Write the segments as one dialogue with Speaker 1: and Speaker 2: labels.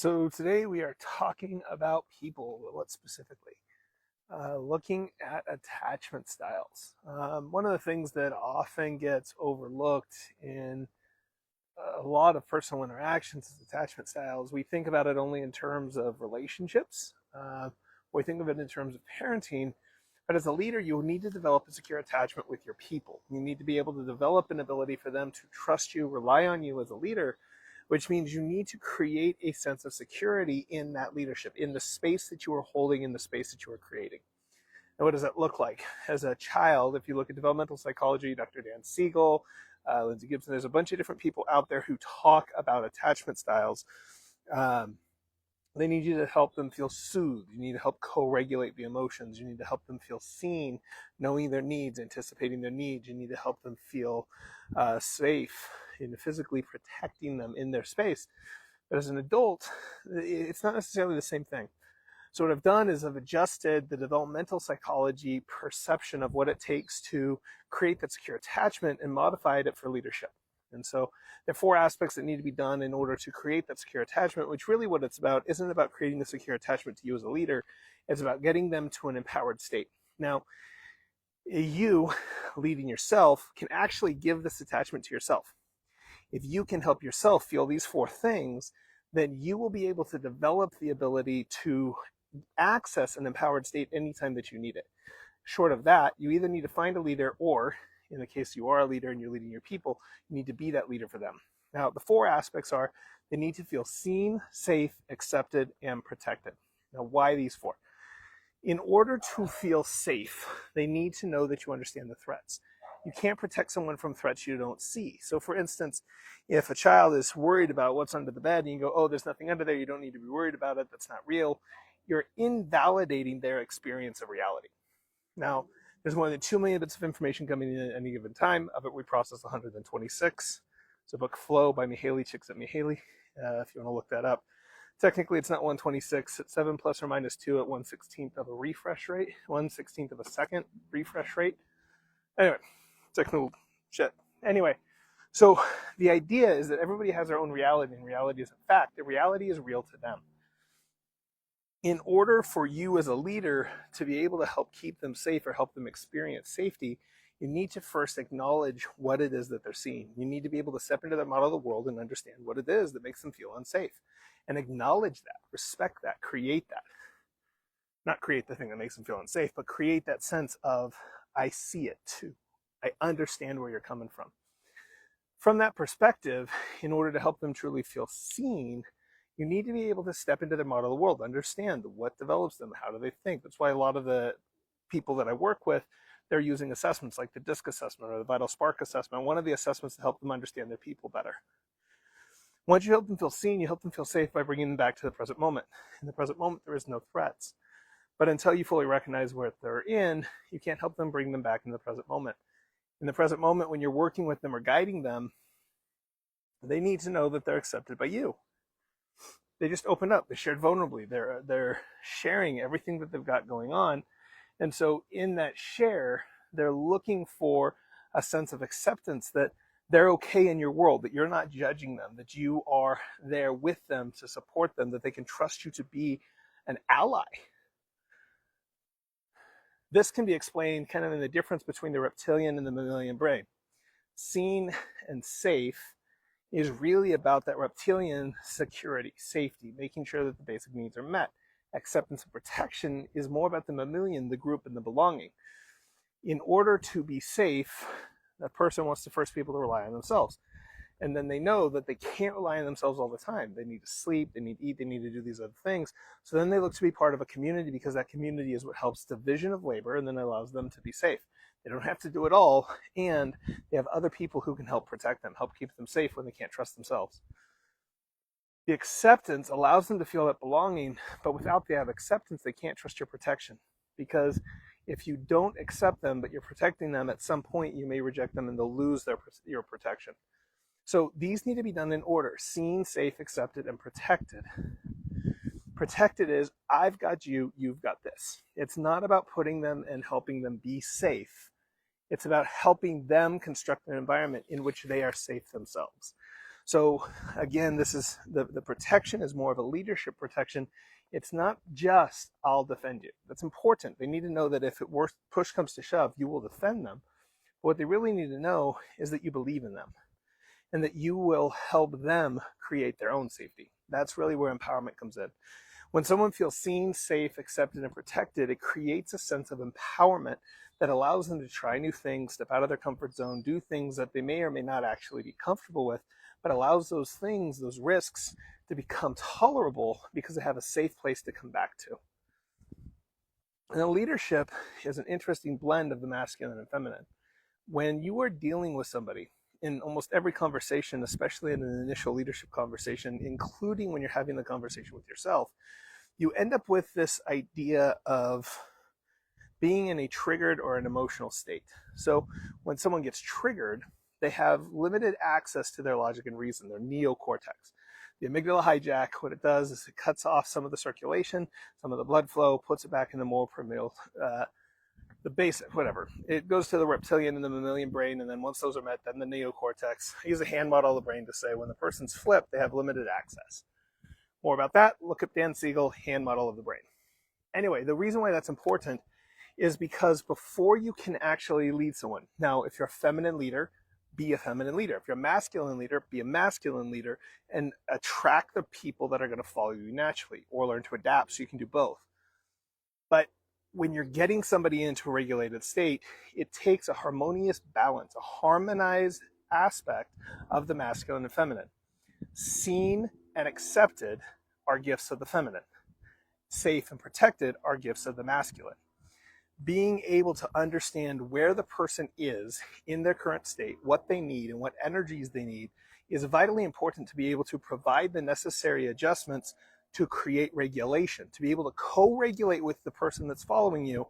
Speaker 1: So today we are talking about people. What specifically? Looking at attachment styles. One of the things that often gets overlooked in a lot of personal interactions is attachment styles. We think about it only in terms of relationships. We think of it in terms of parenting. But as a leader, you need to develop a secure attachment with your people. You need to be able to develop an ability for them to trust you, rely on you as a leader, which means you need to create a sense of security in that leadership, in the space that you are holding, in the space that you are creating. And what does that look like? As a child, if you look at developmental psychology, Dr. Dan Siegel, Lindsay Gibson, there's a bunch of different people out there who talk about attachment styles. They need you to help them feel soothed. You need to help co-regulate the emotions. You need to help them feel seen, knowing their needs, anticipating their needs. You need to help them feel safe in physically protecting them in their space. But as an adult, it's not necessarily the same thing. So what I've done is I've adjusted the developmental psychology perception of what it takes to create that secure attachment and modified it for leadership. And so there are four aspects that need to be done in order to create that secure attachment, which really what it's about isn't about creating the secure attachment to you as a leader. It's about getting them to an empowered state. Now, you leading yourself can actually give this attachment to yourself. If you can help yourself feel these four things, then you will be able to develop the ability to access an empowered state anytime that you need it. Short of that, you either need to find a leader, or in the case you are a leader and you're leading your people, you need to be that leader for them. Now, the four aspects are they need to feel seen, safe, accepted, and protected. Now, why these four? In order to feel safe, they need to know that you understand the threats. You can't protect someone from threats you don't see. So for instance, if a child is worried about what's under the bed and you go, oh, there's nothing under there, you don't need to be worried about it, that's not real, you're invalidating their experience of reality. Now, there's more than 2 million bits of information coming in at any given time. Of it, we process 126. It's a book, Flow by Mihaly Csikszentmihalyi, if you want to look that up. Technically, it's not 126. It's 7 plus or minus 2 at 1/16th of a refresh rate, 1/16th of a second refresh rate. Anyway, technical shit. Anyway, so the idea is that everybody has their own reality, and reality is a fact. The reality is real to them. In order for you as a leader to be able to help keep them safe or help them experience safety, you need to first acknowledge what it is that they're seeing. You need to be able to step into their model of the world and understand what it is that makes them feel unsafe. And acknowledge that, respect that, create that. Not create the thing that makes them feel unsafe, but create that sense of, I see it too. I understand where you're coming from. From that perspective, in order to help them truly feel seen, you need to be able to step into their model of the world, understand what develops them, how do they think. That's why a lot of the people that I work with, they're using assessments like the DISC assessment or the Vital Spark assessment, one of the assessments to help them understand their people better. Once you help them feel seen, you help them feel safe by bringing them back to the present moment. In the present moment, there is no threats. But until you fully recognize where they're in, you can't help them bring them back in the present moment. In the present moment, when you're working with them or guiding them, they need to know that they're accepted by you. They just opened up. They shared vulnerably. They're sharing everything that they've got going on. And so in that share, they're looking for a sense of acceptance that they're okay in your world, that you're not judging them, that you are there with them to support them, that they can trust you to be an ally. This can be explained kind of in the difference between the reptilian and the mammalian brain. Seen and safe is really about that reptilian security, safety, making sure that the basic needs are met. Acceptance and protection is more about the mammalian, the group, and the belonging. In order to be safe, that person wants to first be able to rely on themselves. And then they know that they can't rely on themselves all the time. They need to sleep, they need to eat, they need to do these other things. So then they look to be part of a community, because that community is what helps division of labor and then allows them to be safe. They don't have to do it all, and they have other people who can help protect them, help keep them safe when they can't trust themselves. The acceptance allows them to feel that belonging, but without the acceptance, they can't trust your protection. Because if you don't accept them, but you're protecting them, at some point you may reject them and they'll lose your protection. So these need to be done in order: seen, safe, accepted, and protected. Protected is, I've got you, you've got this. It's not about putting them and helping them be safe. It's about helping them construct an environment in which they are safe themselves. So again, this is the protection is more of a leadership protection. It's not just I'll defend you. That's important. They need to know that if it worst push comes to shove, you will defend them. But what they really need to know is that you believe in them and that you will help them create their own safety. That's really where empowerment comes in. When someone feels seen, safe, accepted, and protected, it creates a sense of empowerment that allows them to try new things, step out of their comfort zone, do things that they may or may not actually be comfortable with, but allows those things, those risks, to become tolerable because they have a safe place to come back to. And leadership is an interesting blend of the masculine and feminine. When you are dealing with somebody, in almost every conversation, especially in an initial leadership conversation, including when you're having the conversation with yourself, you end up with this idea of being in a triggered or an emotional state. So when someone gets triggered, they have limited access to their logic and reason, their neocortex. The amygdala hijack, what it does is it cuts off some of the circulation, some of the blood flow, puts it back in the more primal, the basic, whatever. It goes to the reptilian and the mammalian brain, and then once those are met, then the neocortex. I use a hand model of the brain to say when the person's flipped, they have limited access. More about that, look up Dan Siegel, hand model of the brain. Anyway, the reason why that's important is because before you can actually lead someone, now if you're a feminine leader, be a feminine leader. If you're a masculine leader, be a masculine leader, and attract the people that are going to follow you naturally, or learn to adapt so you can do both. But when you're getting somebody into a regulated state, it takes a harmonious balance, a harmonized aspect of the masculine and feminine. Seen and accepted are gifts of the feminine. Safe and protected are gifts of the masculine. Being able to understand where the person is in their current state, what they need, and what energies they need is vitally important to be able to provide the necessary adjustments to create regulation, to be able to co-regulate with the person that's following you,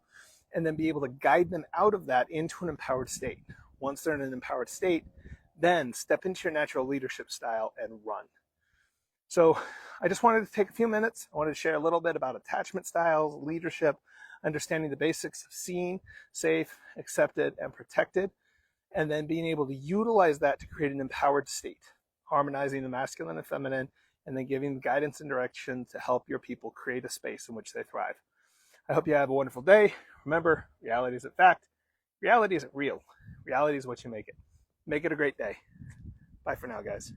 Speaker 1: and then be able to guide them out of that into an empowered state. Once they're in an empowered state, then step into your natural leadership style and run. So I just wanted to take a few minutes. I wanted to share a little bit about attachment styles, leadership, understanding the basics of seen, safe, accepted, and protected, and then being able to utilize that to create an empowered state, harmonizing the masculine and feminine, and then giving guidance and direction to help your people create a space in which they thrive. I hope you have a wonderful day. Remember, reality isn't fact. Reality isn't real. Reality is what you make it. Make it a great day. Bye for now, guys.